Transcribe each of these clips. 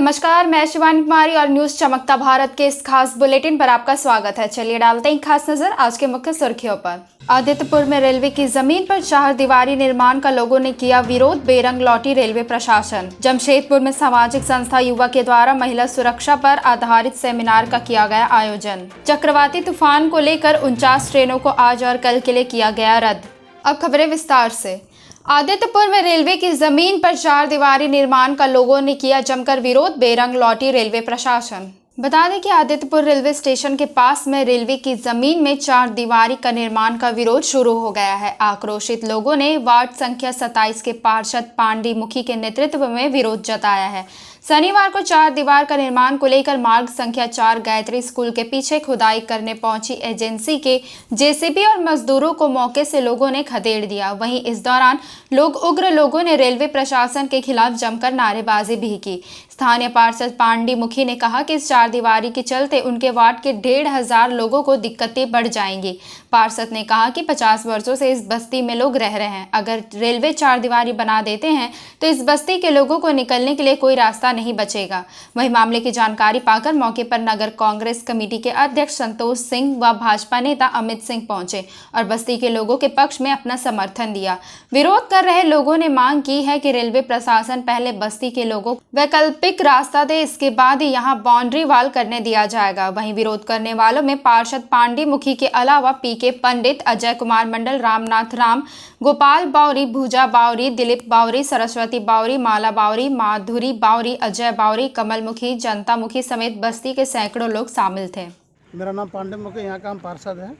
नमस्कार, मैं शिवानी कुमारी और न्यूज चमकता भारत के इस खास बुलेटिन पर आपका स्वागत है। चलिए डालते हैं खास नजर आज के मुख्य सुर्खियों पर। आदित्यपुर में रेलवे की जमीन पर चारदीवारी निर्माण का लोगों ने किया विरोध, बेरंग लौटी रेलवे प्रशासन। जमशेदपुर में सामाजिक संस्था युवा के द्वारा महिला सुरक्षा पर आधारित सेमिनार का किया गया आयोजन। चक्रवाती तूफान को लेकर 49 ट्रेनों को आज और कल के लिए किया गया रद्द। अब खबरें विस्तार से। आदित्यपुर में रेलवे की जमीन पर चारदीवारी निर्माण का लोगों ने किया जमकर विरोध, बेरंग लौटी रेलवे प्रशासन। बता दें कि आदित्यपुर रेलवे स्टेशन के पास में रेलवे की जमीन में चारदीवारी का निर्माण का विरोध शुरू हो गया है। आक्रोशित लोगों ने वार्ड संख्या 27 के पार्षद पांडी मुखी के नेतृत्व में विरोध जताया है। शनिवार को चार दीवार का निर्माण को लेकर मार्ग संख्या 4 गायत्री स्कूल के पीछे खुदाई करने पहुंची एजेंसी के जेसीबी और मजदूरों को मौके से लोगों ने खदेड़ दिया। वहीं इस दौरान उग्र लोगों ने रेलवे प्रशासन के खिलाफ जमकर नारेबाजी भी की। स्थानीय पार्षद पांडी मुखी ने कहा कि इस चारदीवारी के चलते उनके वार्ड के 1,500 लोगों को दिक्कतें बढ़ जाएंगी। पार्षद ने कहा कि 50 वर्षों से इस बस्ती में लोग रह रहे हैं। अगर रेलवे चारदीवारी बना देते हैं तो इस बस्ती के लोगों को निकलने के लिए कोई रास्ता नहीं बचेगा। वहीं मामले की जानकारी पाकर मौके पर नगर कांग्रेस कमेटी के अध्यक्ष संतोष सिंह व भाजपा नेता अमित सिंह पहुंचे और बस्ती के लोगों के पक्ष में अपना समर्थन दिया। विरोध कर रहे लोगों ने मांग की है कि रेलवे प्रशासन पहले बस्ती के लोगों को वैकल्पिक रास्ता दे, इसके बाद ही यहाँ बाउंड्री वाल करने दिया जाएगा। वहीं विरोध करने वालों में पार्षद पांडी मुखी के अलावा पीके पंडित, अजय कुमार मंडल, रामनाथ राम, गोपाल बावरी, भूजा बावरी, दिलीप बावरी, सरस्वती बावरी, माला बावरी, माधुरी बावरी, अजय बावरी, कमल मुखी, जनता मुखी समेत बस्ती के सैकड़ों लोग शामिल थे। मेरा नाम पांडे मुखी, यहाँ का हम पार्षद हैं।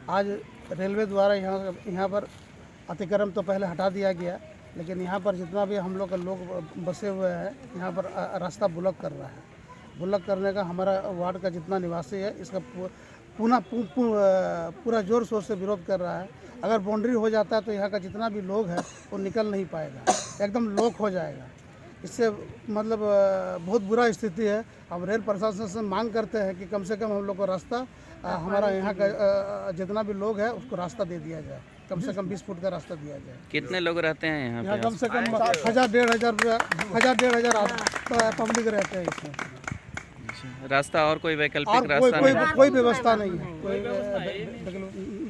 आज रेलवे द्वारा यहाँ पर अतिक्रमण तो पहले हटा दिया गया, लेकिन यहाँ पर जितना भी हम लोग बसे हुए हैं यहाँ पर रास्ता ब्लॉक कर रहा है। ब्लॉक करने का हमारा वार्ड का जितना निवासी है इसका पूरा जोर शोर से विरोध कर रहा है। अगर बाउंड्री हो जाता है तो यहाँ का जितना भी लोग है वो निकल नहीं पाएगा, एकदम लॉक हो जाएगा। इससे मतलब बहुत बुरा स्थिति है। हम रेल प्रशासन से मांग करते हैं कि कम से कम हम लोग को रास्ता हमारा यहाँ का जितना भी लोग है उसको रास्ता दे दिया जाए, कम से कम 20 फुट का रास्ता दिया जाए। कितने लोग रहते हैं यहाँ पे? कम से कम 1,000-1,500 पब्लिक रहते हैं इसमें। रास्ता और कोई वैकल्पिक रास्ता नहीं? कोई व्यवस्था नहीं है, कोई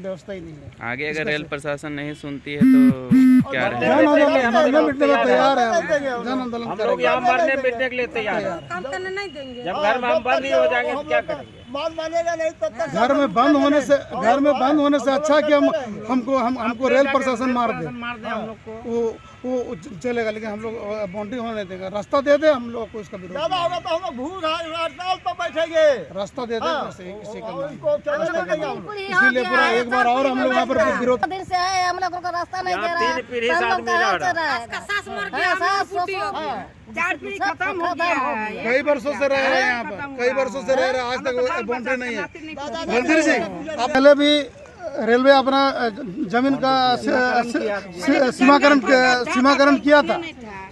व्यवस्था ही नहीं है। आगे अगर रेल प्रशासन नहीं सुनती है तो क्या रहेगा? जन आंदोलन मिटने में तैयार है। जन आंदोलन हम लोग यहाँ मरने मिटने के लिए तैयार है। काम करने नहीं देंगे। जब घर में हम बंद ही हो जाएंगे तो क्या करेंगे? घर में बंद होने से अच्छा कि हमको रेल प्रशासन मार दे हम लोग को वो चलेगा, लेकिन हम लोग बाउंड्री होने नहीं देंगे। रास्ता दे दे, हम लोग को इसका विरोध ज्यादा होगा तो हम लोग भूख हड़ताल पर बैठेंगे। रास्ता दे दे, इसीलिए पूरा एक बार और हम लोग यहाँ पर विरोध। दिन से है, हम लोगों को रास्ता नहीं दे रहा है। 3 पीढ़ी से आदमी रह रहा है। खत्म हो गया है। कई वर्षों से रह रहे हैं यहाँ पर, कई वर्षों से रह रहे हैं, आज तक बाउंड्री नहीं है। मंत्री जी, पहले भी रेलवे अपना जमीन का सीमाकरण किया था।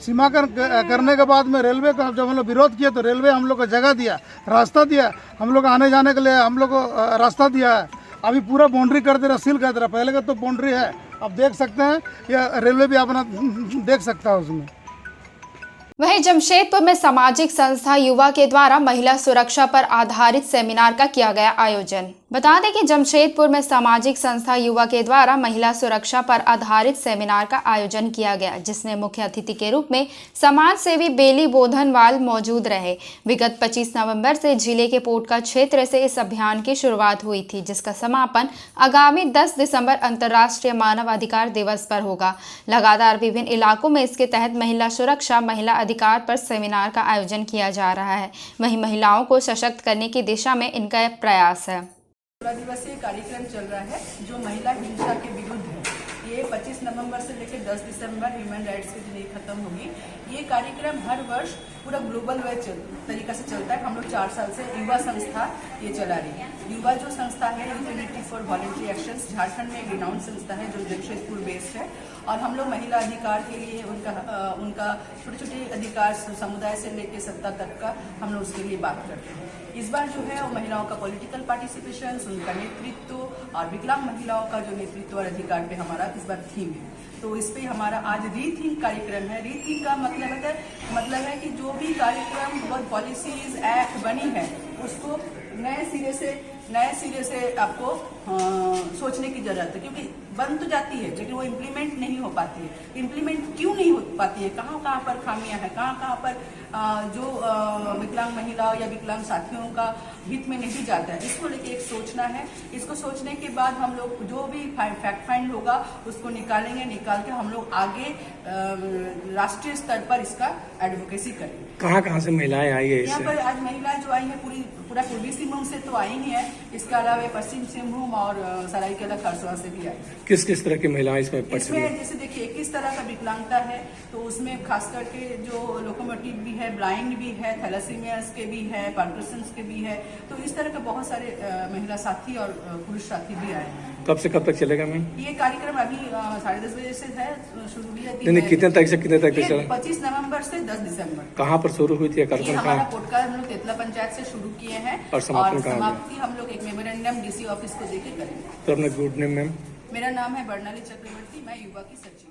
सीमाकरण करने के बाद में रेलवे का जब हम लोग विरोध किए तो रेलवे हम लोग को जगह दिया, रास्ता दिया, हम लोग आने जाने के लिए हम लोग को रास्ता दिया है। अभी पूरा बाउंड्री कर दे रहा, सील कर दे रहा। पहले का तो बाउंड्री है, आप देख सकते हैं, या रेलवे भी अपना देख सकता है उसमें। वहीं जमशेदपुर में सामाजिक संस्था युवा के द्वारा महिला सुरक्षा पर आधारित सेमिनार का किया गया आयोजन। बता दें कि जमशेदपुर में सामाजिक संस्था युवा के द्वारा महिला सुरक्षा पर आधारित सेमिनार का आयोजन किया गया, जिसमें मुख्य अतिथि के रूप में समाज सेवी बेली बोधनवाल मौजूद रहे। विगत 25 नवंबर से जिले के पोटका क्षेत्र से इस अभियान की शुरुआत हुई थी, जिसका समापन आगामी 10 दिसंबर अंतर्राष्ट्रीय मानव अधिकार दिवस पर होगा। लगातार विभिन्न इलाकों में इसके तहत महिला सुरक्षा, महिला अधिकार पर सेमिनार का आयोजन किया जा रहा है। वहीं महिलाओं को सशक्त करने की दिशा में इनका प्रयास है। दिवसीय कार्यक्रम चल रहा है जो महिला हिंसा के विरुद्ध है। ये 25 नवंबर से लेकर 10 दिसंबर ह्यूमन राइट्स के दिन खत्म होगी। ये कार्यक्रम हर वर्ष पूरा ग्लोबल वे तरीका से चलता है। हम लोग 4 साल से युवा संस्था ये चला रही है। युवा जो संस्था है unity for voluntary actions, Jharkhand में एक रिनाउंड संस्था है जो जमशेदपुर बेस्ड है। और हम लोग महिला अधिकार के लिए उनका छोटे छोटे अधिकार समुदाय से लेकर सत्ता तक का हम लोग उसके लिए बात करते हैं। इस बार जो है वो महिलाओं का पॉलिटिकल पार्टिसिपेशन, उनका नेतृत्व और विकलांग महिलाओं का जो नेतृत्व और अधिकार पे हमारा इस इस बार थीम है। तो इस पे हमारा आज रीथिंक कार्यक्रम है। रीथिंक का मतलब है कि जो भी कार्यक्रम बहुत पॉलिसीज एक्ट बनी है उसको नए सिरे से आपको सोचने की जरूरत है, क्योंकि बन तो जाती है लेकिन वो इम्प्लीमेंट नहीं हो पाती है। इम्प्लीमेंट क्यों नहीं हो पाती है, कहाँ पर खामियां हैं, कहाँ पर जो विकलांग महिलाओं या विकलांग साथियों का हित में नहीं जाता है, इसको लेके एक सोचना है। इसको सोचने के बाद हम लोग जो भी फैक्ट फाइंड होगा उसको निकालेंगे, निकाल के हम लोग आगे राष्ट्रीय स्तर पर इसका एडवोकेसी करेंगे। कहाँ से महिलाएं आई है? यहाँ पर आज महिलाएं जो आई है पूरा पूर्वी सिंहभूम से तो आई ही है, इसके अलावा पश्चिम सिंहभूम और सरायकेला खरसावां से भी आई। किस तरह की महिलाएं इसमें जैसे देखिए 21 तरह का विकलांगता है, तो उसमें खास करके जो लोकोमोटिव भी है, ब्लाइंड भी है, थैलेसीमियास के भी है, पार्किंसंस के भी है, तो इस तरह के बहुत सारे महिला साथी और पुरुष साथी भी आए हैं। कब से कब तक चलेगा मैम? ये कार्यक्रम अभी 10:30 बजे से है शुरू हुई है। नहीं, कितने तारीख से कितने तारीख तक चला? 25 नवंबर से 10 दिसंबर। कहाँ पर शुरू हुई थी ये कार्यक्रम? हमारा पोटका हम लोग तेतला पंचायत से शुरू किए हैं और समाप्ति हम लोग एक मेमोरेंडम डीसी ऑफिस को देके करेंगे। तो अपना गुड नेम मैम? मेरा नाम है बर्णाली चक्रवर्ती, मैं युवा की सचिव।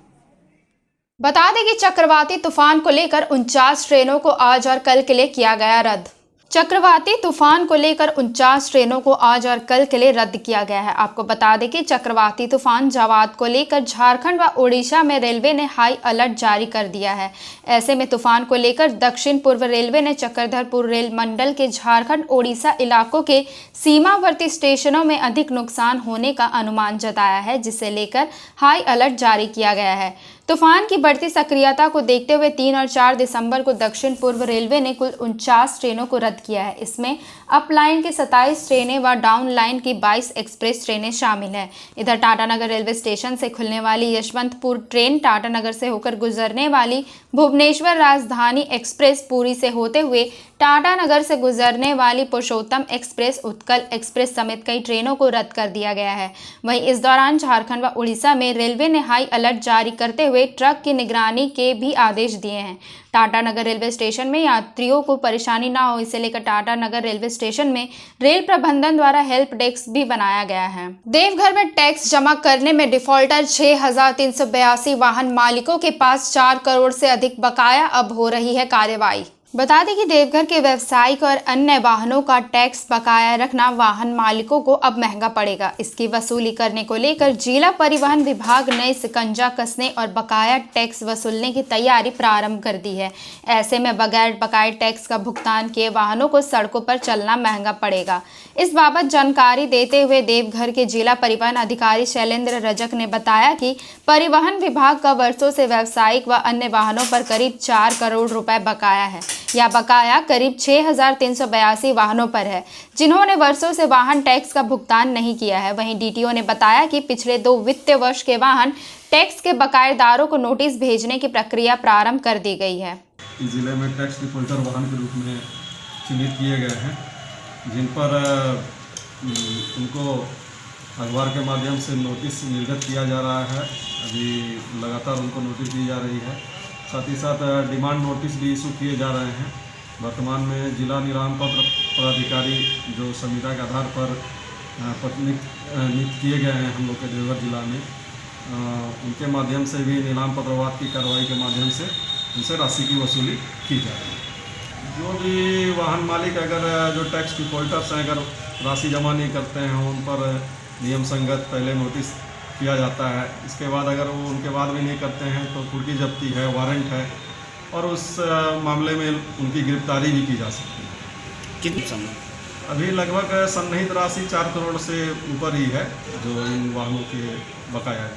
बता दें कि चक्रवाती तूफान को लेकर 49 ट्रेनों को आज और कल के लिए किया गया रद्द। चक्रवाती तूफान को लेकर 49 ट्रेनों को आज और कल के लिए रद्द किया गया है। आपको बता दें कि चक्रवाती तूफान जवाद को लेकर झारखंड व ओडिशा में रेलवे ने हाई अलर्ट जारी कर दिया है। ऐसे में तूफान को लेकर दक्षिण पूर्व रेलवे ने चक्रधरपुर रेल मंडल के झारखंड ओडिशा इलाकों के सीमावर्ती स्टेशनों में अधिक नुकसान होने का अनुमान जताया है, जिसे लेकर हाई अलर्ट जारी किया गया है। तूफान की बढ़ती सक्रियता को देखते हुए 3 और 4 दिसंबर को दक्षिण पूर्व रेलवे ने कुल 49 ट्रेनों को रद्द किया है। इसमें अप लाइन की 27 ट्रेनें व डाउन लाइन की 22 एक्सप्रेस ट्रेनें शामिल हैं। इधर टाटानगर रेलवे स्टेशन से खुलने वाली यशवंतपुर ट्रेन, टाटानगर से होकर गुजरने वाली भुवनेश्वर राजधानी एक्सप्रेस, पुरी से होते हुए टाटानगर से गुजरने वाली पुरुषोत्तम एक्सप्रेस, उत्कल एक्सप्रेस समेत कई ट्रेनों को रद्द कर दिया गया है। वहीं इस दौरान झारखंड व उड़ीसा में रेलवे ने हाई अलर्ट जारी करते हुए ट्रक की निगरानी के भी आदेश दिए हैं। टाटानगर रेलवे स्टेशन में यात्रियों को परेशानी ना हो, इसे लेकर टाटानगर रेलवे स्टेशन में रेल प्रबंधन द्वारा हेल्प डेस्क भी बनाया गया है। देवघर में टैक्स जमा करने में डिफॉल्टर 6382 वाहन मालिकों के पास 4 करोड़ से अधिक बकाया, अब हो रही है कार्रवाई। बता दें कि देवघर के व्यावसायिक और अन्य वाहनों का टैक्स बकाया रखना वाहन मालिकों को अब महंगा पड़ेगा। इसकी वसूली करने को लेकर जिला परिवहन विभाग ने शिकंजा कसने और बकाया टैक्स वसूलने की तैयारी प्रारंभ कर दी है। ऐसे में बगैर बकाया टैक्स का भुगतान किए वाहनों को सड़कों पर चलना महंगा पड़ेगा। इस बाबत जानकारी देते हुए देवघर के जिला परिवहन अधिकारी शैलेंद्र रजक ने बताया कि परिवहन विभाग का वर्षों से व्यावसायिक व अन्य वाहनों पर करीब 4 करोड़ रुपए बकाया है। यह बकाया करीब 6382 वाहनों पर है, जिन्होंने वर्षों से वाहन टैक्स का भुगतान नहीं किया है। वहीं डीटीओ ने बताया कि पिछले 2 वित्तीय वर्ष के वाहन टैक्स के बकायेदारों को नोटिस भेजने की प्रक्रिया प्रारंभ कर दी गई है। इस जिले में टैक्स डिफॉल्टर वाहन के रूप में चिन्हित किए गए हैं, जिन पर उनको अखबार के माध्यम से नोटिस निर्गत किया जा रहा है। अभी लगातार उनको नोटिस दी जा रही है। साथ ही साथ डिमांड नोटिस भी इशू किए जा रहे हैं। वर्तमान में जिला नीलाम पत्र पदाधिकारी जो संविदा के आधार पर नियुक्त किए गए हैं हम लोग के देवघर जिला में, उनके माध्यम से भी नीलाम पत्रवाद की कार्रवाई के माध्यम से उनसे राशि की वसूली की जा रही है। जो भी वाहन मालिक अगर जो टैक्स डिफॉल्टर्स हैं अगर राशि जमा नहीं करते हैं, उन पर नियम संगत पहले नोटिस किया जाता है। इसके बाद अगर वो उनके बाद भी नहीं करते हैं तो कुर्की जब्ती है, वारंट है और उस मामले में उनकी गिरफ्तारी भी की जा सकती है। कितनी समय? अभी लगभग सन्निहित राशि 4 करोड़ से ऊपर ही है जो इन वाहनों के बकाया है।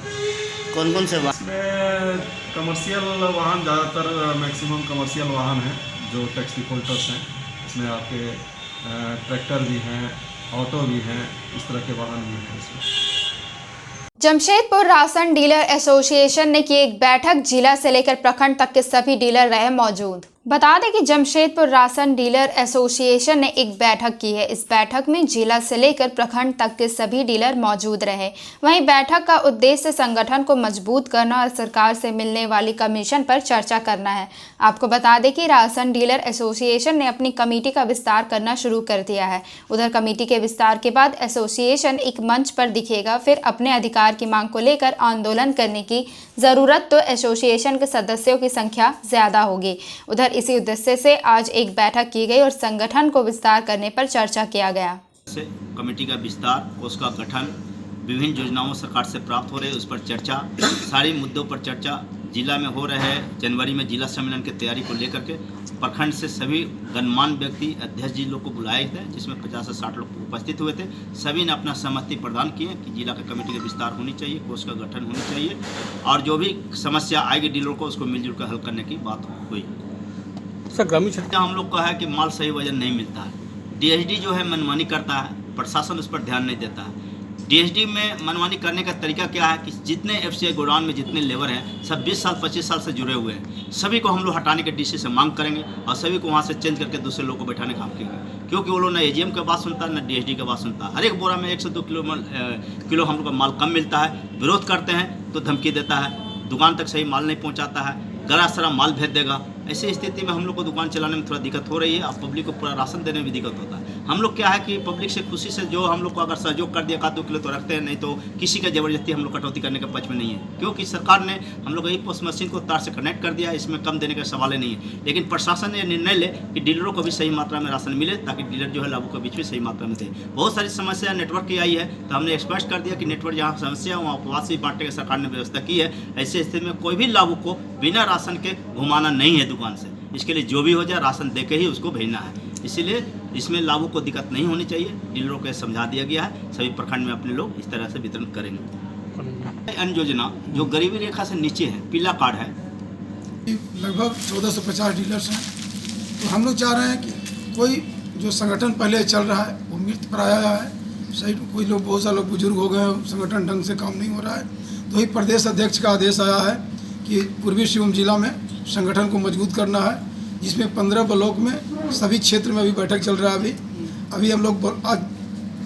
कौन कौन से वाहन? इसमें कमर्शियल वाहन, ज़्यादातर मैक्सिमम कमर्शियल वाहन हैं जो टैक्स डिफॉल्टर्स हैं। इसमें आपके ट्रैक्टर भी हैं, ऑटो भी हैं, इस तरह के वाहन भी हैं इसमें। जमशेदपुर राशन डीलर एसोसिएशन ने की एक बैठक, जिला से लेकर प्रखंड तक के सभी डीलर रहे मौजूद। बता दें कि जमशेदपुर राशन डीलर एसोसिएशन ने एक बैठक की है। इस बैठक में जिला से लेकर प्रखंड तक के सभी डीलर मौजूद रहे। वहीं बैठक का उद्देश्य संगठन को मजबूत करना और सरकार से मिलने वाली कमीशन पर चर्चा करना है। आपको बता दें कि राशन डीलर एसोसिएशन ने अपनी कमेटी का विस्तार करना शुरू कर दिया है। उधर कमेटी के विस्तार के बाद एसोसिएशन एक मंच पर दिखेगा। फिर अपने अधिकार की मांग को लेकर आंदोलन करने की ज़रूरत तो एसोसिएशन के सदस्यों की संख्या ज़्यादा होगी। उधर इसी उद्देश्य से आज एक बैठक की गई और संगठन को विस्तार करने पर चर्चा किया गया। कमेटी का विस्तार, उसका गठन, विभिन्न योजनाओं सरकार से प्राप्त हो रहे उस पर चर्चा, सारे मुद्दों पर चर्चा, जिला में हो रहे जनवरी में जिला सम्मेलन की तैयारी को लेकर के प्रखंड से सभी गणमान्य व्यक्ति अध्यक्ष जी लोग को बुलाए थे, जिसमें 50 से 60 लोग उपस्थित हुए थे। सभी ने अपना सहमति प्रदान किए कि जिला के कमेटी का विस्तार होनी चाहिए, कोष का गठन होनी चाहिए और जो भी समस्या आएगी डीलरों को उसको मिलजुल कर हल करने की बात हुई। सर ग्रामीण क्षेत्र हम लोग कहा है कि माल सही वजन नहीं मिलता है। डीएसडी जो है मनमानी करता है, प्रशासन उस पर ध्यान नहीं देता है। डीएसडी में मनमानी करने का तरीका क्या है कि जितने एफसीआई गोडाउन में जितने लेबर हैं सब 20 साल 25 साल से जुड़े हुए हैं, सभी को हम लोग हटाने के डीसी से मांग करेंगे और सभी को वहाँ से चेंज करके दूसरे लोगों को बैठाने का काम करेंगे, क्योंकि वो लोग ना एजीएम का बात सुनता है ना डीएसडी का बात सुनता है। हर एक बोरा में 1 से 2 किलो हम लोग का माल कम मिलता है। विरोध करते हैं तो धमकी देता है, दुकान तक सही माल नहीं पहुँचाता है, गरा सरा माल भेज देगा। ऐसी स्थिति में हम लोग को दुकान चलाने में थोड़ा दिक्कत हो रही है और पब्लिक को पूरा राशन देने में भी दिक्कत होता है। हम लोग क्या है कि पब्लिक से खुशी से जो हम लोग को अगर सहयोग कर दिया 1-2 किलो तो रखते हैं, नहीं तो किसी का ज़बरदस्ती हम लोग कटौती करने का पक्ष में नहीं है, क्योंकि सरकार ने हम लोग यही पोस्ट मशीन को तार से कनेक्ट कर दिया है, इसमें कम देने का सवाल ही नहीं है। लेकिन प्रशासन ने निर्णय ले कि डीलरों को भी सही मात्रा में राशन मिले ताकि डीलर जो है लाभों के बीच में सही मात्रा में दे। बहुत सारी समस्या नेटवर्क की आई है तो हमने स्पष्ट कर दिया कि नेटवर्क जहाँ समस्या वहाँ उपवास भी बांटने की सरकार ने व्यवस्था की है। ऐसी स्थिति में कोई भी लाभों को बिना राशन के घुमाना नहीं है दुकान से। इसके लिए जो भी हो जाए राशन दे के ही उसको भेजना है। इसीलिए इसमें लाभों को दिक्कत नहीं होनी चाहिए। डीलरों को समझा दिया गया है, सभी प्रखंड में अपने लोग इस तरह से वितरण करेंगे। अन्य योजना जो गरीबी रेखा से नीचे है, पीला कार्ड है, लगभग 1450 डीलर्स हैं। तो हम लोग चाह रहे हैं कि कोई जो संगठन पहले चल रहा है वो मृत प्राय है। सही कोई लोग, बहुत सारे लोग बुजुर्ग हो गए हैं, संगठन ढंग से काम नहीं हो रहा है। तो ही प्रदेश अध्यक्ष का आदेश आया है कि पूर्वी सिंहभूम जिला में संगठन को मजबूत करना है, जिसमें 15 ब्लॉक में सभी क्षेत्र में अभी बैठक चल रहा है। अभी हम लोग आज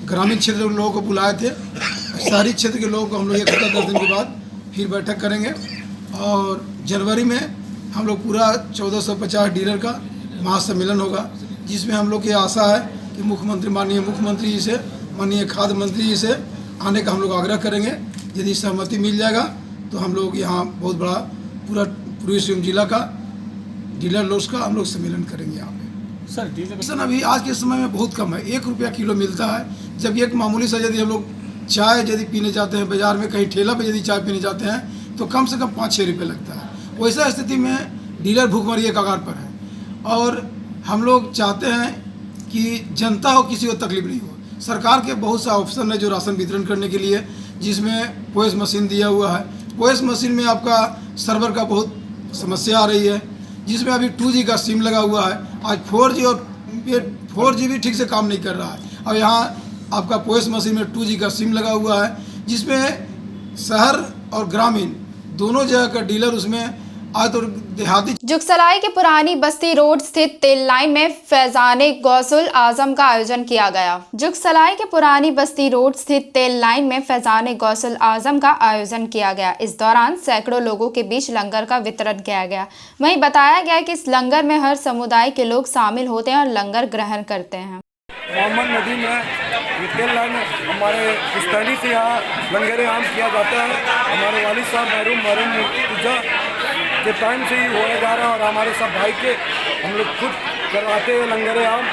ग्रामीण क्षेत्र के लोगों को बुलाए थे, शहरी क्षेत्र के लोगों को हम लोग 1 हफ्ता 10 दिन के बाद फिर बैठक करेंगे और जनवरी में हम लोग पूरा 1450 डीलर का महासम्मेलन होगा, जिसमें हम लोग की आशा है कि माननीय मुख्यमंत्री जी से, माननीय खाद्य मंत्री जी से आने का हम लोग आग्रह करेंगे। यदि सहमति मिल जाएगा तो हम लोग यहाँ बहुत बड़ा पूरा पूर्वी सिंहभूम जिला का डीलर लोग का हम लोग सम्मेलन करेंगे यहाँ पे। सर डीलर अभी आज के समय में बहुत कम है, 1 रुपया किलो मिलता है। जब एक मामूली सा यदि हम लोग चाय यदि पीने जाते हैं बाज़ार में, कहीं ठेला पे यदि चाय पीने जाते हैं तो कम से कम 5-6 रुपये लगता है। वैसा स्थिति में डीलर भूखमरी के कगार पर है और हम लोग चाहते हैं कि जनता हो, किसी को तकलीफ नहीं हो। सरकार के बहुत सा ऑप्शन है जो राशन वितरण करने के लिए, जिसमें पोएस मशीन दिया हुआ है। पोएस मशीन में आपका सर्वर का बहुत समस्या आ रही है, जिसमें अभी 2G का सिम लगा हुआ है। आज 4G और 4G भी ठीक से काम नहीं कर रहा है। और यहाँ आपका पोएस मशीन में 2G का सिम लगा हुआ है, जिसमें शहर और ग्रामीण दोनों जगह का डीलर उसमें आज तो देहाती। जुगसलाई के पुरानी बस्ती रोड स्थित तेल लाइन में फैजाने गौसुल आजम का आयोजन किया गया। जुगसलाई के पुरानी बस्ती रोड स्थित तेल लाइन में फैजाने गौसुल आजम का आयोजन किया गया। इस दौरान सैकड़ों लोगों के बीच लंगर का वितरण किया गया। वहीं बताया गया कि इस लंगर में हर समुदाय के लोग शामिल होते हैं और लंगर ग्रहण करते हैं। मोहम्मद नदी में तेल लाइन हमारे पुश्तैनी से यहाँ लंगर आम किया जाता है। हमारे वालिद साहब मरहूम पूजा के टाइम से ही होया जा रहा है और हमारे सब भाई के हम लोग खुद करवाते हैं लंगर आम।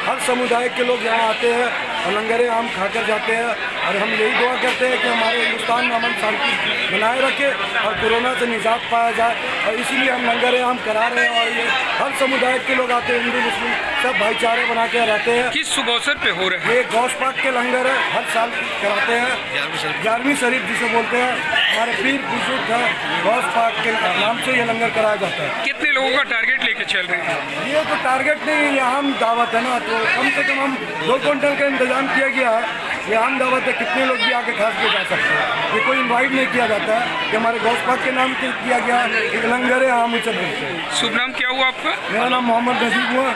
हर समुदाय के लोग यहाँ आते हैं और लंगर आम खाकर जाते हैं और हम यही दुआ करते हैं कि हमारे हिंदुस्तान में अमन शांति बनाए रखे और कोरोना से निजात पाया जाए, और इसीलिए हम लंगर आम करा रहे हैं। और ये हर समुदाय के लोग आते हैं, हिंदू मुस्लिम सब भाईचारे बना के रहते हैं। किस शुभ अवसर पे हो रहे हैं? ये गौश पाक के लंगर है, हर साल कराते हैं। 11वीं शरीफ जिसे बोलते हैं, हमारे पीर बुजुर्ग है, गौश पाक के नाम से ये लंगर कराया जाता है। कितने लोगों का टारगेट लेके चल रहे हैं? ये तो टारगेट नहीं है, हम दावत है ना, तो कम से कम हम 2 क्विंटल का इंतजाम किया गया है ये आम दावत है, कितने लोग भी आके खा के जा सकते हैं। ये कोई इनवाइट नहीं किया जाता है कि हमारे गौस पाक के नाम से किया गया एक लंगर है आम उच्च से। शुभ नाम क्या हुआ आपका? मेरा नाम मोहम्मद नजीब हुआ।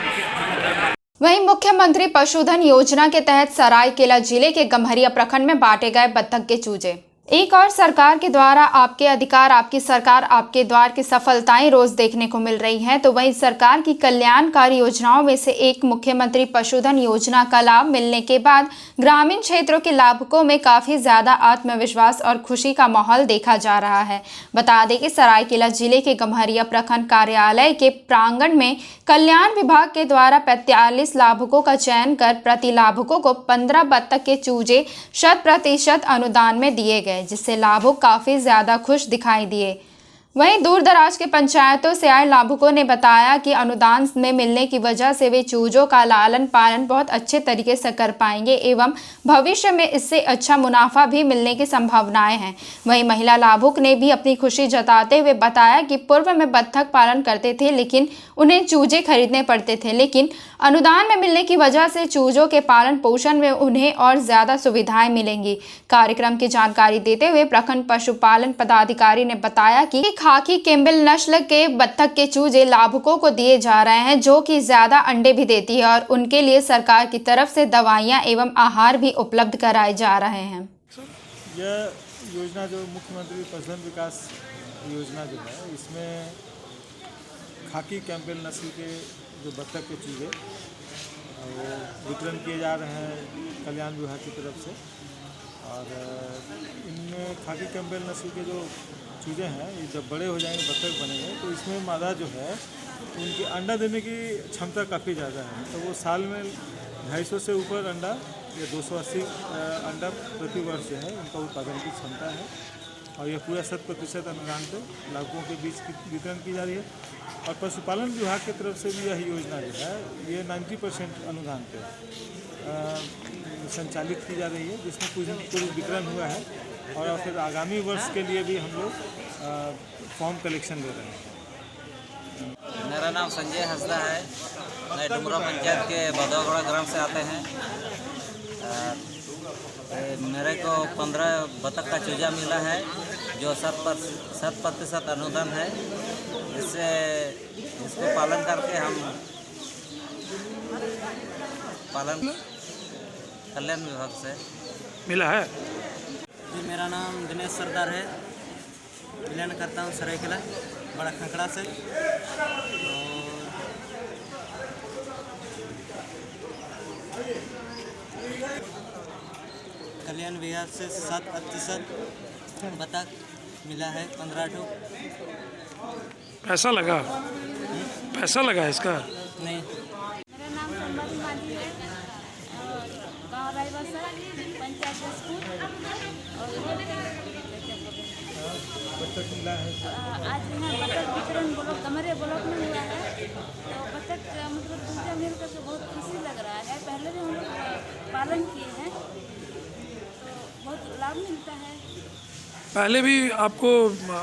वहीं मुख्यमंत्री पशुधन योजना के तहत सरायकेला जिले के गम्हरिया प्रखंड में बांटे गए बत्तख के चूजे। एक और सरकार के द्वारा आपके अधिकार आपकी सरकार आपके द्वार की सफलताएं रोज देखने को मिल रही हैं, तो वहीं सरकार की कल्याणकारी योजनाओं में से एक मुख्यमंत्री पशुधन योजना का लाभ मिलने के बाद ग्रामीण क्षेत्रों के लाभुकों में काफी ज्यादा आत्मविश्वास और खुशी का माहौल देखा जा रहा है। बता दें कि सरायकेला जिले के गम्हरिया प्रखंड कार्यालय के प्रांगण में कल्याण विभाग के द्वारा 45 लाभुकों का चयन कर प्रति लाभुकों को 15 बत्तख के चूजे 100% अनुदान में दिए गए, जिससे लाभुक काफी ज्यादा खुश दिखाई दिए। वहीं दूर दराज के पंचायतों से आए लाभुकों ने बताया कि अनुदान में मिलने की वजह से वे चूजों का लालन पालन बहुत अच्छे तरीके से कर पाएंगे एवं भविष्य में इससे अच्छा मुनाफा भी मिलने की संभावनाएं हैं। वहीं महिला लाभुक ने भी अपनी खुशी जताते हुए बताया कि पूर्व में बत्तख पालन करते थे लेकिन उन्हें चूजे खरीदने पड़ते थे, लेकिन अनुदान में मिलने की वजह से चूजों के पालन पोषण में उन्हें और ज्यादा सुविधाएं मिलेंगी। कार्यक्रम की जानकारी देते हुए प्रखंड पशुपालन पदाधिकारी ने बताया कि खाकी कैम्बेल नस्ल के बत्तख के चूजे लाभुकों को दिए जा रहे हैं, जो कि ज्यादा अंडे भी देती है और उनके लिए सरकार की तरफ से दवाइयां एवं आहार भी उपलब्ध कराए जा रहे हैं। यह योजना जो मुख्यमंत्री पशुधन विकास योजना जो है, इसमें खाकी कैम्बेल नस्ल के जो बत्तख के चूजे वो वितरण किए जा रहे हैं कल्याण विभाग की तरफ से। और इनमें खाकी कैम्बेल नस्ल के जो चूजे हैं, ये जब बड़े हो जाएंगे, बत्तख बनेंगे, तो इसमें मादा जो है उनकी अंडा देने की क्षमता काफ़ी ज़्यादा है। तो वो साल में 250 से ऊपर अंडा या 280 अंडा प्रति वर्ष जो है उनका उत्पादन की क्षमता है। और यह पूरा 100% अनुदान पे लाभुकों के बीच वितरण की जा रही है। और पशुपालन विभाग की तरफ से भी यह योजना जो है ये 90% अनुदान पे संचालित की जा रही है, जिसमें कुछ वितरण हुआ है। और फिर आगामी वर्ष के लिए भी हम लोग फॉर्म कलेक्शन ले रहे हैं। मेरा नाम संजय हंसदा है, मैं डुमरा पंचायत के बदौगड़ा ग्राम से आते हैं। मेरे को 15 बत्तख का चूजा मिला है जो 100% अनुदान है। इसको पालन करके हम पालन कल्याण विभाग से मिला है। जी, मेरा नाम दिनेश सरदार है, कल्याण करता हूँ सरायकेला बड़ा खकड़ा से। कल्याण विभाग से 7% बत्तख मिला है, 15 ठो। पैसा लगा? पैसा लगा इसका? नहीं। मेरा नाम संभाजी माझी है, गाँव रायबसा पंचायत स्कूल। बत्तख मिला है आज यहाँ बत्तख वितरण गम्हरिया ब्लॉक में हुआ है। तो बत्तख मतलब चूजा मिल करके बहुत खुशी लग रहा है। पहले भी हम लोग पालन किए हैं तो बहुत लाभ मिलता है। पहले भी आपको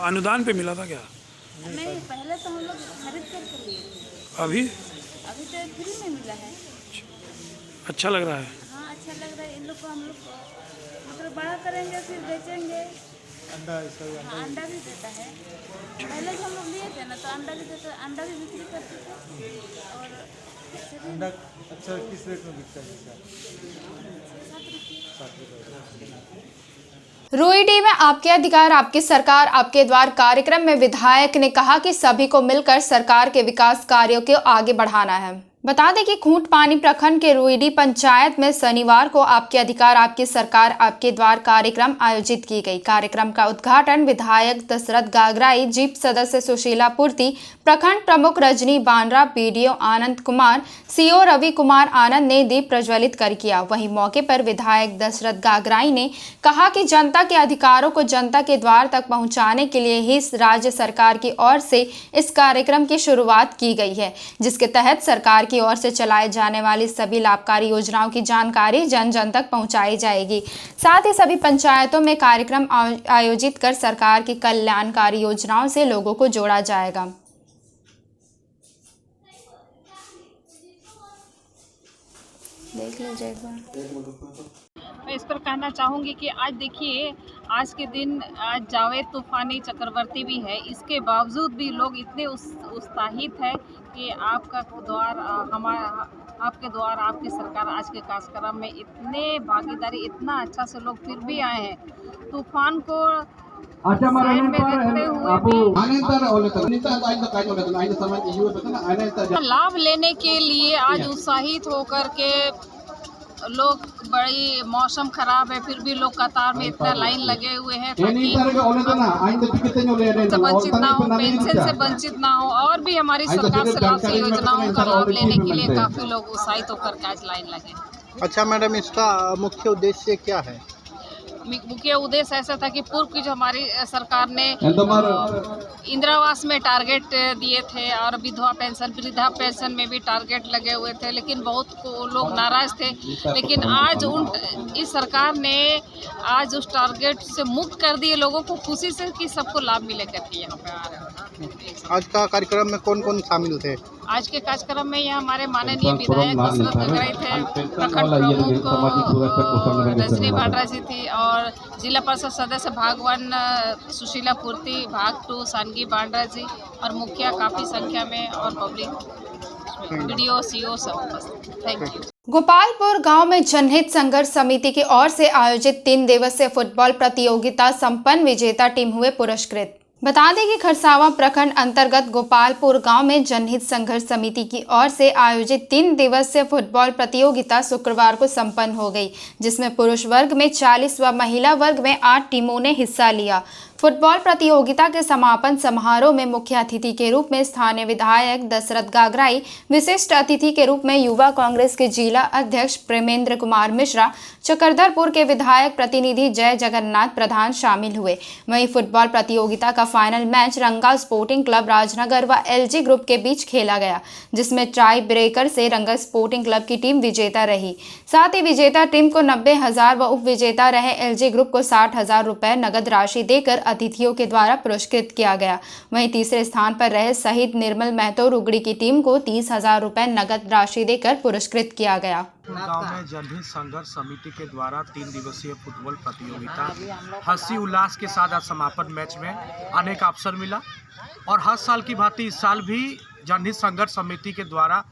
अनुदान पे मिला था क्या? नहीं, पहले तो हम लोग खरीद कर लिए थे। अभी तो फ्री में मिला है। अच्छा लग रहा है? हाँ, अच्छा लग रहा है। इन लोग को हम लोग मतलब बड़ा करेंगे फिर बेचेंगे। अंडा इसका अंडा भी देता है। पहले जो हम लोग लिए थे ना तो अंडा भी देता, अंडा भी बिक्री करते थे। और अंडा अच्छा किस रेट में बिकता है? 7 रुपये। रोईडी में आपके अधिकार आपकी सरकार आपके द्वार कार्यक्रम में विधायक ने कहा कि सभी को मिलकर सरकार के विकास कार्यों को आगे बढ़ाना है। बता दें कि खूंटपानी प्रखंड के रोईडी पंचायत में शनिवार को आपके अधिकार आपकी सरकार आपके द्वार कार्यक्रम आयोजित की गई। कार्यक्रम का उद्घाटन विधायक दशरथ गागराई, जीप सदस्य सुशीला पूर्ति, प्रखंड प्रमुख रजनी बांड्रा, बीडीओ आनंद कुमार, सीओ रवि कुमार आनंद ने दीप प्रज्वलित कर किया। वहीं मौके पर विधायक दशरथ गागराई ने कहा कि जनता के अधिकारों को जनता के द्वार तक पहुंचाने के लिए ही राज्य सरकार की ओर से इस कार्यक्रम की शुरुआत की गई है, जिसके तहत सरकार की ओर से चलाए जाने वाली सभी लाभकारी योजनाओं की जानकारी जन जन तक पहुंचाई जाएगी। साथ ही सभी पंचायतों में कार्यक्रम आयोजित कर सरकार की कल्याणकारी योजनाओं से लोगों को जोड़ा जाएगा। देख लीजिए एक बार। मैं इस पर कहना चाहूँगी कि आज देखिए, आज के दिन आज जावेद तूफानी चक्रवर्ती भी है, इसके बावजूद भी लोग इतने उत्साहित है कि आपका द्वार आपके द्वारा आपकी सरकार आज के कार्यक्रम में इतने भागीदारी, इतना अच्छा से लोग फिर भी आए हैं। तूफान को साइड में देखते हुए भी लाभ लेने के लिए आज उत्साहित होकर के लोग, बड़ी मौसम खराब है फिर भी लोग कतार में इतना लाइन लगे हुए हैं ताकि वंचित ना हो, पेंशन से वंचित ना हो, और भी हमारी सरकार से लाभ से योजनाओं का लाभ लेने के लिए काफ़ी लोग उत्साहित होकर के आज लाइन लगे। अच्छा मैडम, इसका मुख्य उद्देश्य क्या है? मुख्य उद्देश्य ऐसा था कि पूर्व की जो हमारी सरकार ने इंदिरा आवास में टारगेट दिए थे और विधवा पेंशन, वृद्धा पेंशन में भी टारगेट लगे हुए थे, लेकिन बहुत लोग नाराज थे। लेकिन आज इस सरकार ने आज उस टारगेट से मुक्त कर दिए लोगों को, खुशी से कि सबको लाभ मिले करके यहाँ पे आ रहे हैं। आज का कार्यक्रम में कौन कौन शामिल थे? आज के कार्यक्रम में यहाँ हमारे माननीय विधायक दशरथ गगराई थे, प्रखंड प्रमुख रजनी भाटरा जी थी और जिला परिषद सदस्य भागवन सुशीला पूर्ति, भाग 2 सानगी बांड्रा जी और मुखिया काफ़ी संख्या में और पब्लिक वीडियो सीओ सब उपस्थित। Thank you. गोपालपुर गांव में जनहित संघर्ष समिति की ओर से आयोजित 3 दिवसीय फुटबॉल प्रतियोगिता संपन्न, विजेता टीम हुए पुरस्कृत। बता दें कि खरसावां प्रखंड अंतर्गत गोपालपुर गांव में जनहित संघर्ष समिति की ओर से आयोजित 3 दिवसीय फुटबॉल प्रतियोगिता शुक्रवार को संपन्न हो गई, जिसमें पुरुष वर्ग में 40 व महिला वर्ग में 8 टीमों ने हिस्सा लिया। फुटबॉल प्रतियोगिता के समापन समारोह में मुख्य अतिथि के रूप में स्थानीय विधायक दशरथ गागराई, विशिष्ट अतिथि के रूप में युवा कांग्रेस के जिला अध्यक्ष प्रेमेंद्र कुमार मिश्रा, चक्रधरपुर के विधायक प्रतिनिधि जय जगन्नाथ प्रधान शामिल हुए। वहीं फुटबॉल प्रतियोगिता का फाइनल मैच रंगा स्पोर्टिंग क्लब राजनगर व LG ग्रुप के बीच खेला गया, जिसमें टाई ब्रेकर से रंगा स्पोर्टिंग क्लब की टीम विजेता रही। साथ ही विजेता टीम को 90,000 व उप विजेता रहे LG ग्रुप को 60,000 रुपए नगद राशि देकर अतिथियों के द्वारा पुरस्कृत किया गया। वहीं तीसरे स्थान पर रहे शहीद निर्मल महतो रुगड़ी की टीम को 30,000 रुपए नगद राशि देकर पुरस्कृत किया गया। गांव में जनहित संघर्ष समिति के द्वारा 3 दिवसीय फुटबॉल प्रतियोगिता हंसी उल्लास के साथ आज समापन मैच में आने का अवसर मिला और हर साल की भांति इस साल भी जनहित संघर्ष समिति के द्वारा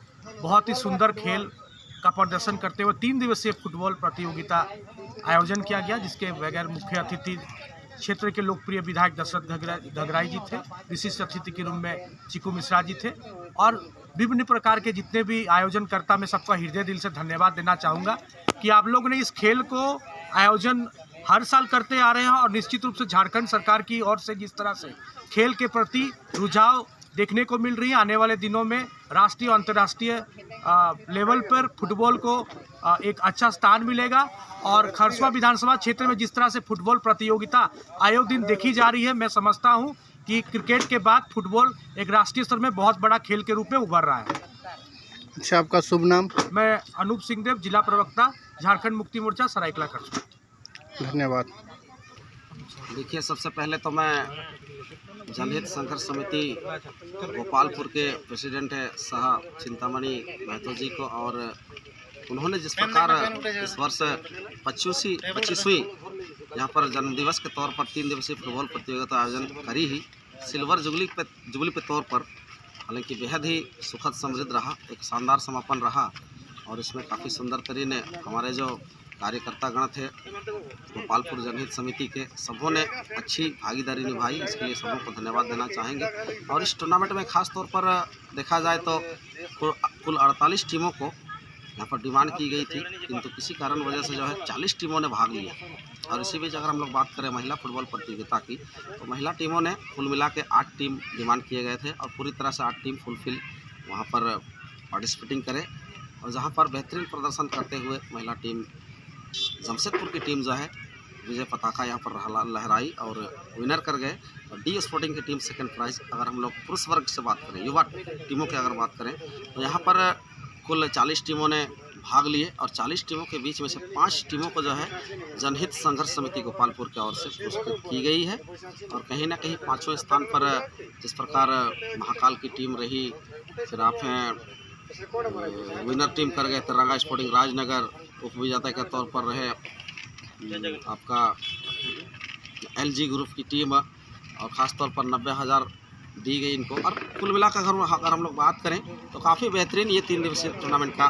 बहुत ही सुंदर खेल का प्रदर्शन करते हुए 3 दिवसीय फुटबॉल प्रतियोगिता आयोजन किया गया, जिसके बगैर मुख्य अतिथि क्षेत्र के लोकप्रिय विधायक दशरथ गगराई जी थे, विशिष्ट अतिथि के रूप में चिकू मिश्रा जी थे और विभिन्न प्रकार के जितने भी आयोजनकर्ता, मैं सबका हृदय दिल से धन्यवाद देना चाहूँगा कि आप लोग ने इस खेल को आयोजन हर साल करते आ रहे हैं और निश्चित रूप से झारखंड सरकार की ओर से जिस तरह से खेल के प्रति रुझाव देखने को मिल रही है, आने वाले दिनों में राष्ट्रीय और अंतर्राष्ट्रीय लेवल पर फुटबॉल को एक अच्छा स्थान मिलेगा और खरसवा विधानसभा क्षेत्र में जिस तरह से फुटबॉल प्रतियोगिता आयोजित दिन देखी जा रही है, मैं समझता हूं कि क्रिकेट के बाद फुटबॉल एक राष्ट्रीय स्तर में बहुत बड़ा खेल के रूप में उभर रहा है। अच्छा, आपका शुभ नाम? मैं अनूप सिंह देव, जिला प्रवक्ता, झारखंड मुक्ति मोर्चा, सरायकला खरसवा। धन्यवाद। देखिए, सबसे पहले तो मैं जनहित संघर्ष समिति गोपालपुर के प्रेसिडेंट है साहब चिंतामणि महतो जी को, और उन्होंने जिस प्रकार इस वर्ष 25वीं यहाँ पर जन्मदिवस के तौर पर 3 दिवसीय फुटबॉल प्रतियोगिता आयोजन करी ही, सिल्वर जुबली पे तौर पर, हालांकि बेहद ही सुखद समृद्ध रहा, एक शानदार समापन रहा और इसमें काफ़ी सुंदर तरीके ने हमारे जो कार्यकर्ता गण थे गोपालपुर जनहित समिति के, सबों ने अच्छी भागीदारी निभाई, इसके लिए सबों को धन्यवाद देना चाहेंगे। और इस टूर्नामेंट में खास तौर पर देखा जाए तो कुल 48 टीमों को यहाँ पर डिमांड की गई थी, किंतु किसी कारण वजह से जो है 40 टीमों ने भाग लिया। और इसी बीच अगर हम लोग बात करें महिला फुटबॉल प्रतियोगिता की, तो महिला टीमों ने कुल मिला के 8 टीम डिमांड किए गए थे और पूरी तरह से 8 टीम फुलफिल वहाँ पर पार्टिसिपेटिंग करें। और जहाँ पर बेहतरीन प्रदर्शन करते हुए महिला टीम जमशेदपुर की टीम जो है विजय पताका यहाँ पर लहराई और विनर कर गए। और डी स्पोर्टिंग की टीम सेकंड प्राइज। अगर हम लोग पुरुष वर्ग से बात करें, युवा टीमों की अगर बात करें, तो यहाँ पर कुल 40 टीमों ने भाग लिए और 40 टीमों के बीच में से 5 टीमों को जो है जनहित संघर्ष समिति गोपालपुर की ओर से पुरस्कृत की गई है। और कहीं ना कहीं 5वें स्थान पर जिस प्रकार महाकाल की टीम रही, फिर आप विनर टीम कर गए तिरंगा स्पोर्टिंग राजनगर, उप विजेता के तौर पर रहे आपका LG ग्रुप की टीम और ख़ासतौर पर 90,000 दी गई इनको। और कुल मिलाकर अगर हम लोग बात करें तो काफ़ी बेहतरीन ये 3 दिवसीय टूर्नामेंट का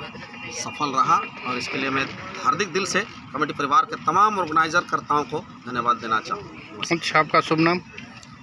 सफल रहा और इसके लिए मैं हार्दिक दिल से कमेटी परिवार के तमाम ऑर्गेनाइजर कर्ताओं को धन्यवाद देना चाहूँगा। अच्छा, आपका शुभ नाम?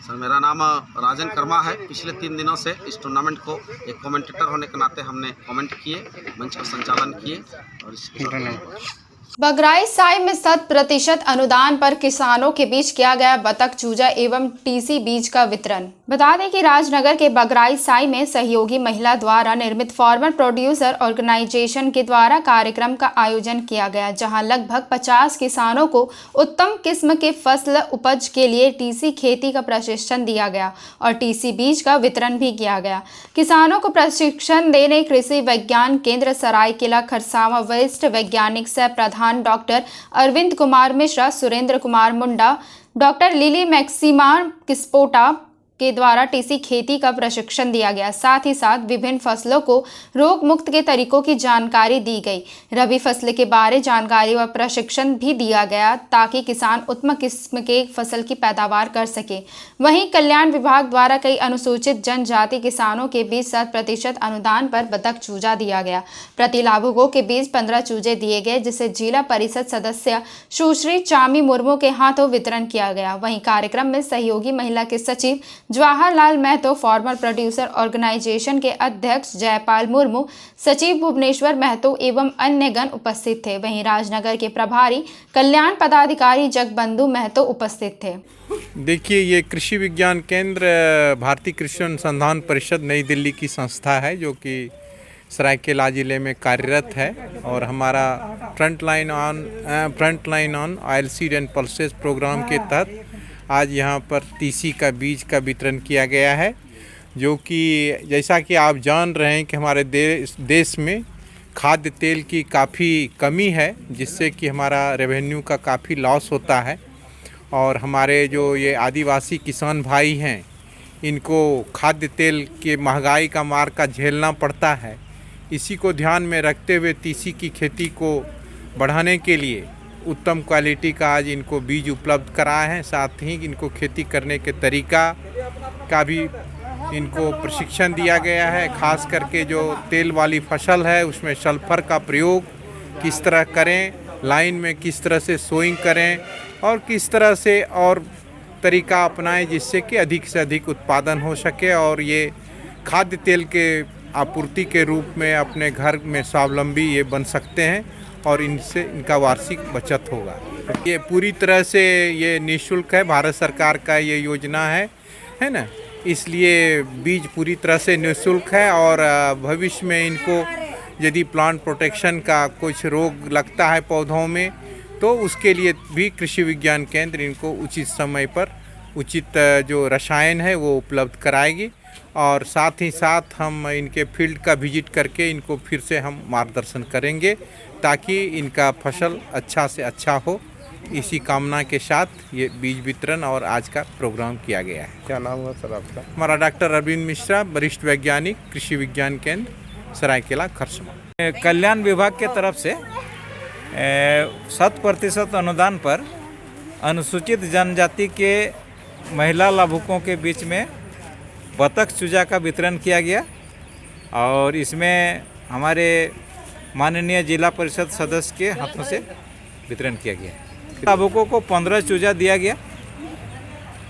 सर, मेरा नाम राजन कर्मा है। पिछले 3 दिनों से इस टूर्नामेंट को एक कमेंटेटर होने के नाते हमने कमेंट किए, मंच का संचालन किए और इसके बगराइच साई में 100% अनुदान पर किसानों के बीच किया गया बतख चूजा एवं टीसी बीज का वितरण। बता दें कि राजनगर के बगराइच साई में सहयोगी महिला द्वारा निर्मित फार्मर प्रोड्यूसर ऑर्गेनाइजेशन के द्वारा कार्यक्रम का आयोजन किया गया, जहां लगभग 50 किसानों को उत्तम किस्म के फसल उपज के लिए टीसी खेती का प्रशिक्षण दिया गया और टीसी बीज का वितरण भी किया गया। किसानों को प्रशिक्षण देने कृषि विज्ञान केंद्र सरायकेला खरसावां वरिष्ठ वैज्ञानिक सह प्रधान डॉक्टर अरविंद कुमार मिश्रा, सुरेंद्र कुमार मुंडा, डॉक्टर लिली मैक्सिमा किस्पोटा के द्वारा टीसी खेती का प्रशिक्षण दिया गया। साथ ही साथ विभिन्न फसलों को रोग मुक्त के तरीकों की जानकारी दी गई। रबी फसल के बारे जानकारी व प्रशिक्षण भी दिया गया ताकि किसान उत्तम किस्म के फसल की पैदावार कर सके। वहीं कल्याण विभाग द्वारा कई अनुसूचित जनजाति किसानों के बीच 100% अनुदान पर बतख चूजा दिया गया। प्रति लाभुकों के बीच 15 चूजे दिए गए, जिसे जिला परिषद सदस्य सुश्री चामी मुर्मू के हाथों वितरण किया गया। वहीं कार्यक्रम में सहयोगी महिला के सचिव Jawaharlal Mahato, farmer producer organisation के अध्यक्ष जयपाल मुर्मू, सचिव भुवनेश्वर महतो एवं अन्य गण उपस्थित थे। वहीं राजनगर के प्रभारी कल्याण पदाधिकारी जगबंधु महतो उपस्थित थे। देखिए, ये कृषि विज्ञान केंद्र भारतीय कृषि अनुसंधान परिषद नई दिल्ली की संस्था है जो कि सरायकेला जिले में कार्यरत है और हमारा front line on oil seed and pulses programme के तहत आज यहाँ पर टीसी का बीज का वितरण किया गया है, जो कि जैसा कि आप जान रहे हैं कि हमारे देश में खाद्य तेल की काफ़ी कमी है, जिससे कि हमारा रेवेन्यू का काफ़ी लॉस होता है और हमारे जो ये आदिवासी किसान भाई हैं इनको खाद्य तेल के महंगाई का मार का झेलना पड़ता है। इसी को ध्यान में रखते हुए टीसी की खेती को बढ़ाने के लिए उत्तम क्वालिटी का आज इनको बीज उपलब्ध कराए हैं। साथ ही इनको खेती करने के तरीका का भी इनको प्रशिक्षण दिया गया है। खास करके जो तेल वाली फसल है उसमें सल्फर का प्रयोग किस तरह करें, लाइन में किस तरह से सोइंग करें और किस तरह से और तरीका अपनाएं जिससे कि अधिक से अधिक उत्पादन हो सके और ये खाद्य तेल के आपूर्ति के रूप में अपने घर में स्वावलंबी ये बन सकते हैं और इनसे इनका वार्षिक बचत होगा। ये पूरी तरह से ये निःशुल्क है, भारत सरकार का ये योजना है ना, इसलिए बीज पूरी तरह से निःशुल्क है और भविष्य में इनको यदि प्लांट प्रोटेक्शन का कुछ रोग लगता है पौधों में तो उसके लिए भी कृषि विज्ञान केंद्र इनको उचित समय पर उचित जो रसायन है वो उपलब्ध कराएगी और साथ ही साथ हम इनके फील्ड का विजिट करके इनको फिर से हम मार्गदर्शन करेंगे ताकि इनका फसल अच्छा से अच्छा हो। इसी कामना के साथ ये बीज वितरण और आज का प्रोग्राम किया गया है। क्या नाम है सर आपका? हमारा डॉक्टर अरविंद मिश्रा, वरिष्ठ वैज्ञानिक, कृषि विज्ञान केंद्र सरायकेला खरसावां। कल्याण विभाग के तरफ से 100% अनुदान पर अनुसूचित जनजाति के महिला लाभुकों के बीच में बतख चूजा का वितरण किया गया और इसमें हमारे माननीय जिला परिषद सदस्य के हाथों से वितरण किया गया। लाभुकों को 15 चूजा दिया गया।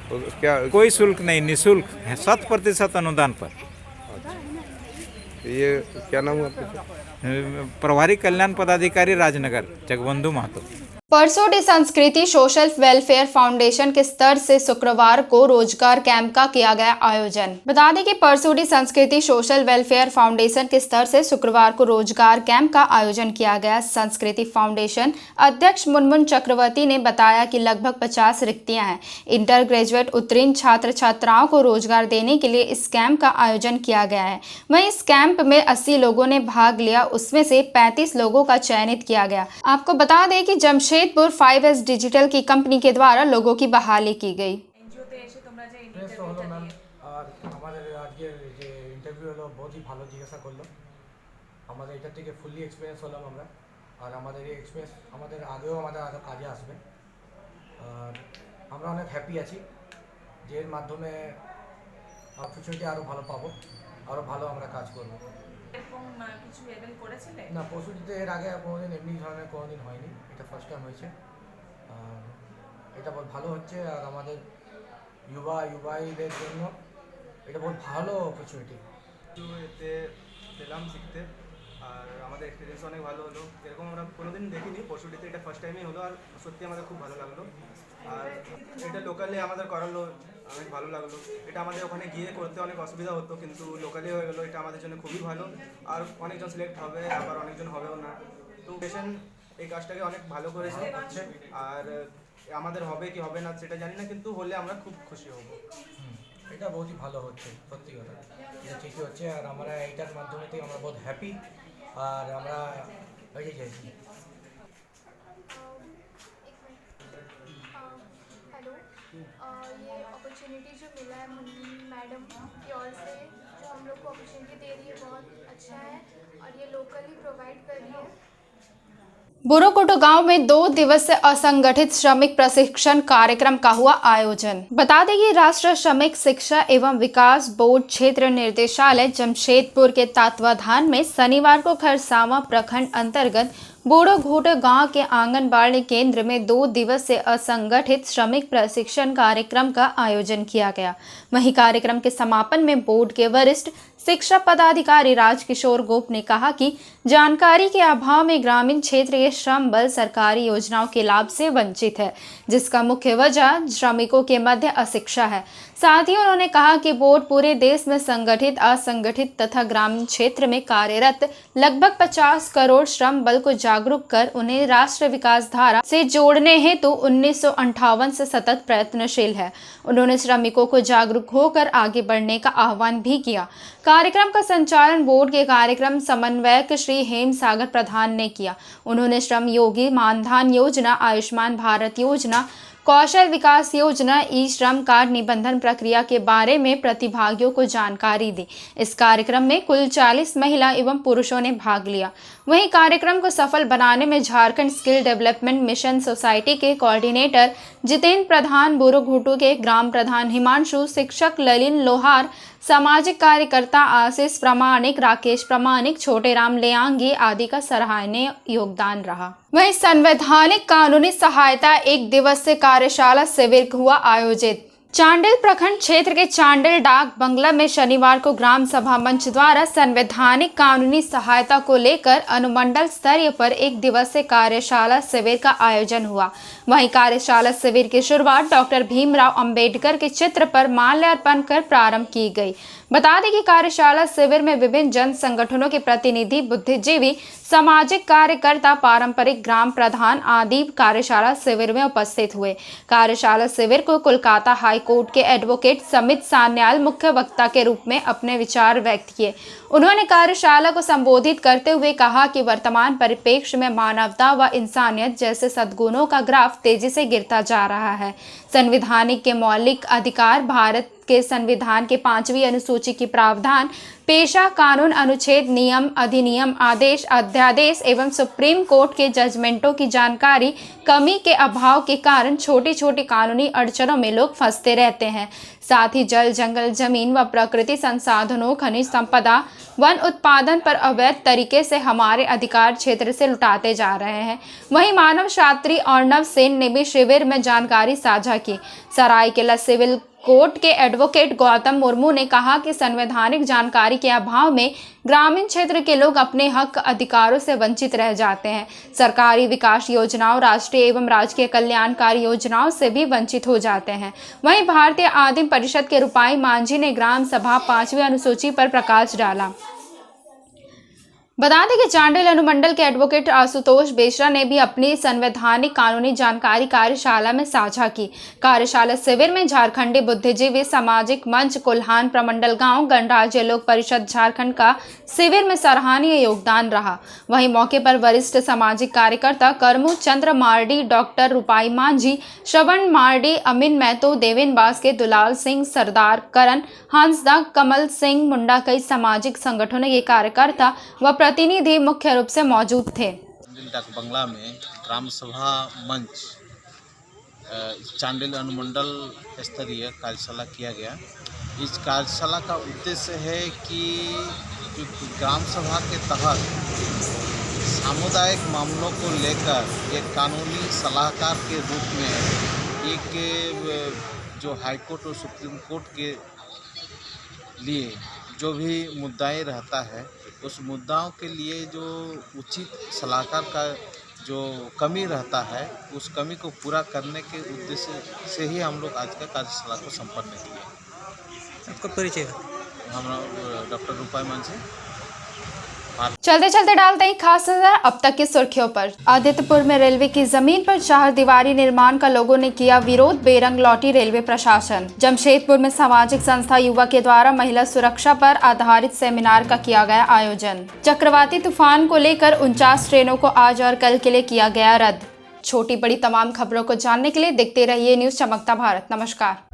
तो क्या कोई शुल्क नहीं, निःशुल्क है, 100% अनुदान पर। ये क्या नाम है आपका? प्रभारी कल्याण पदाधिकारी राजनगर जगबंधु महतो। परसोडी संस्कृति सोशल वेलफेयर फाउंडेशन के स्तर से शुक्रवार को रोजगार कैंप का किया गया आयोजन। बता दें कि परसोडी संस्कृति सोशल वेलफेयर फाउंडेशन के स्तर से शुक्रवार को रोजगार कैंप का आयोजन किया गया। संस्कृति फाउंडेशन अध्यक्ष मुनमुन चक्रवर्ती ने बताया कि लगभग 50 रिक्तियां हैं। इंटर ग्रेजुएट उत्तीर्ण छात्र छात्राओं को रोजगार देने के लिए इस कैंप का आयोजन किया गया है। वहीं इस कैंप में 80 लोगों ने भाग लिया, उसमें से 35 लोगों का चयनित किया गया। आपको बता दें कि जमशेदपुर 5S डिजिटल की कंपनी के द्वारा लोगों की बहाली की गई। ইন্টারভিউ হলো বহুত ভালো জিজ্ঞাসা করলো, আমাদের এটা থেকে ফুললি এক্সপিরিয়েন্স হলাম আমরা। আর আমাদের এই এক্সপিরিয়েন্স আমাদের আগেও আমাদের আরও কাজে আসবে। আর আমরা অনেক হ্যাপি আছি যে এর মাধ্যমে অপরচুনিটি আরও ভালো পাবো, আরও ভালো আমরা কাজ করবো। এরকম কিছু ইভেন্ট করেছিলে? না, পশুটিতে এর আগে কোনোদিন এমনি ধরনের কোনোদিন হয়নি, এটা ফার্স্ট টাইম হয়েছে। এটা বহুত ভালো হচ্ছে আর আমাদের ইউবাইদের জন্য এটা বহুত ভালো অপরচুনিটি। এতে পেলাম শিখতে আর আমাদের এক্সপিরিয়েন্স অনেক ভালো হলো। এরকম আমরা কোনোদিন দেখিনি, পশুটিতে এটা ফার্স্ট টাইমই হলো আর সত্যি আমাদের খুব ভালো লাগলো। আর এটা লোকালি আমাদের করালো, অনেক ভালো লাগলো। এটা আমাদের ওখানে গিয়ে করতে অনেক অসুবিধা হতো, কিন্তু লোকালি হয়ে গেলো, এটা আমাদের জন্য খুবই ভালো। আর অনেকজন সিলেক্ট হবে, আবার অনেকজন হবেও না। তো পেশেন্ট এই কাজটাকে অনেক ভালো করেছে হচ্ছে। আর আমাদের হবে কি হবে না সেটা জানি না, কিন্তু হলে আমরা খুব খুশি হব। এটা বহুতই ভালো হচ্ছে, সত্যি কথা, এটা ঠিকই হচ্ছে। আর আমরা এইটার মাধ্যমে আমরা বহুত হ্যাপি আর আমরা এগিয়ে যাচ্ছি। हेलो, ये अपॉर्चुनिटी जो मिला है मुन्नी मैडम की ओर से, जो हम लोग को अपॉर्चुनिटी दे रही है, बहुत अच्छा है और ये लोकली प्रोवाइड कर रही है। बुरोकोटो गांव में 2 दिवसीय असंगठित श्रमिक प्रशिक्षण कार्यक्रम का हुआ आयोजन। बता दें कि राष्ट्रीय श्रमिक शिक्षा एवं विकास बोर्ड क्षेत्र निर्देशालय जमशेदपुर के तत्वाधान में शनिवार को खरसावां प्रखंड अंतर्गत बूढ़ोघोटो गांव के आंगनबाड़ी केंद्र में 2 दिवसीय असंगठित श्रमिक प्रशिक्षण कार्यक्रम का आयोजन किया गया। वहीं कार्यक्रम के समापन में बोर्ड के वरिष्ठ शिक्षा पदाधिकारी राजकिशोर गोप ने कहा कि जानकारी के अभाव में ग्रामीण क्षेत्र के श्रम बल सरकारी योजनाओं के लाभ से वंचित है, जिसका मुख्य वजह श्रमिकों के मध्य अशिक्षा है। साथ ही उन्होंने कहा कि बोर्ड पूरे देश में संगठित, असंगठित तथा ग्रामीण क्षेत्र में कार्यरत लगभग 50 करोड़ श्रम बल को जागरूक कर उन्हें राष्ट्रीय विकास धारा से जोड़ने हेतु 1958 से सतत प्रयत्नशील है। उन्होंने श्रमिकों को जागरूक होकर आगे बढ़ने का आह्वान भी किया। कार्यक्रम का संचालन बोर्ड के कार्यक्रम समन्वयक श्री हेम सागर प्रधान ने किया। उन्होंने श्रम योगी मानधन योजना, आयुष्मान भारत योजना, कौशल विकास योजना, ई श्रम कार्ड निबंधन प्रक्रिया के बारे में प्रतिभागियों को जानकारी दी। इस कार्यक्रम में कुल 40 महिला एवं पुरुषों ने भाग लिया। वहीं कार्यक्रम को सफल बनाने में Jharkhand skill development mission society के कोऑर्डिनेटर जितेंद्र प्रधान, बूढ़ोघोटो के ग्राम प्रधान हिमांशु, शिक्षक ललिन लोहार, सामाजिक कार्यकर्ता आशीष प्रमाणिक, राकेश प्रमाणिक, छोटेराम लेयांगी आदि का सराहनीय योगदान रहा। वहीं संवैधानिक कानूनी सहायता 1 दिवसीय कार्यशाला शिविर हुआ आयोजित। चांडिल प्रखंड क्षेत्र के चांडिल डाक बंगला में शनिवार को ग्राम सभा मंच द्वारा संवैधानिक कानूनी सहायता को लेकर अनुमंडल स्तरीय पर 1 दिवसीय कार्यशाला शिविर का आयोजन हुआ। वहीं कार्यशाला शिविर की शुरुआत डॉक्टर भीमराव अंबेडकर के चित्र पर माल्यार्पण कर प्रारंभ की गई। बता दें कि कार्यशाला शिविर में विभिन्न जन संगठनों के प्रतिनिधि, बुद्धिजीवी, सामाजिक कार्यकर्ता, पारंपरिक ग्राम प्रधान आदि कार्यशाला शिविर में उपस्थित हुए। कार्यशाला शिविर को कोलकाता हाई कोर्ट के एडवोकेट समित सान्याल मुख्य वक्ता के रूप में अपने विचार व्यक्त किए। उन्होंने कार्यशाला को संबोधित करते हुए कहा कि वर्तमान परिप्रेक्ष्य में मानवता व इंसानियत जैसे सद्गुणों का ग्राफ तेजी से गिरता जा रहा है। संविधानिक के मौलिक अधिकार, भारत के संविधान के 5वीं अनुसूची की प्रावधान, पेशा कानून, अनुच्छेद, नियम, अधिनियम, आदेश, अध्यादेश एवं सुप्रीम कोर्ट के जजमेंटों की जानकारी कमी के अभाव के कारण छोटी छोटी कानूनी अड़चनों में लोग फंसते रहते हैं। साथ ही जल, जंगल, जमीन व प्रकृति संसाधनों, खनिज संपदा, वन उत्पादन पर अवैध तरीके से हमारे अधिकार क्षेत्र से लुटाते जा रहे हैं। वहीं मानव शास्त्री अर्णव सेन ने भी शिविर में जानकारी साझा की। सरायकेला सिविल कोर्ट के एडवोकेट गौतम मुर्मू ने कहा कि संवैधानिक जानकारी के अभाव में ग्रामीण क्षेत्र के लोग अपने हक अधिकारों से वंचित रह जाते हैं। सरकारी विकास योजनाओं, राष्ट्रीय एवं राजकीय कल्याणकारी योजनाओं से भी वंचित हो जाते हैं। वहीं भारतीय आदिम परिषद के रूपाई मांझी ने ग्राम सभा 5वीं अनुसूची पर प्रकाश डाला। बता दें कि चांडिल अनुमंडल के एडवोकेट आशुतोष बेसरा ने भी अपनी संवैधानिक कानूनी जानकारी कार्यशाला में साझा की। कार्यशाला शिविर में झारखंडी बुद्धिजीवी सामाजिक मंच, कोल्हान प्रमंडल गांव, गणराज्य लोक परिषद झारखंड का शिविर में सराहनीय योगदान रहा। वहीं मौके पर वरिष्ठ सामाजिक कार्यकर्ता करमू चंद्र मार्डी, डॉक्टर रूपाई मांझी, श्रवण मार्डी, अमीन महतो, देवेन बास्के, दुलाल सिंह, सरदार करण, हंसदा, कमल सिंह मुंडा, कई सामाजिक संगठनों के कार्यकर्ता व प्रतिनिधि मुख्य रूप से मौजूद थे। डाक बंगला में ग्राम सभा मंच चांडिल अनुमंडल स्तरीय कार्यशाला किया गया। इस कार्यशाला का उद्देश्य है कि जो ग्राम सभा के तहत सामुदायिक मामलों को लेकर एक कानूनी सलाहकार के रूप में एक जो हाईकोर्ट और सुप्रीम कोर्ट के लिए जो भी मुद्दाएं रहता है उस मुद्दाओं के लिए जो उचित सलाहकार का जो कमी रहता है उस कमी को पूरा करने के उद्देश्य से ही हम लोग आज का कार्यशाला को संपन्न किए। आपका परिचय? हम डॉक्टर रूपाई मांझी। चलते चलते डालते हैं खास नजर अब तक की सुर्खियों पर। आदित्यपुर में रेलवे की जमीन पर चारदीवारी निर्माण का लोगों ने किया विरोध, बेरंग लौटी रेलवे प्रशासन। जमशेदपुर में सामाजिक संस्था युवा के द्वारा महिला सुरक्षा पर आधारित सेमिनार का किया गया आयोजन। चक्रवाती तूफान को लेकर 49 ट्रेनों को आज और कल के लिए किया गया रद्द। छोटी बड़ी तमाम खबरों को जानने के लिए देखते रहिए न्यूज चमकता भारत। नमस्कार।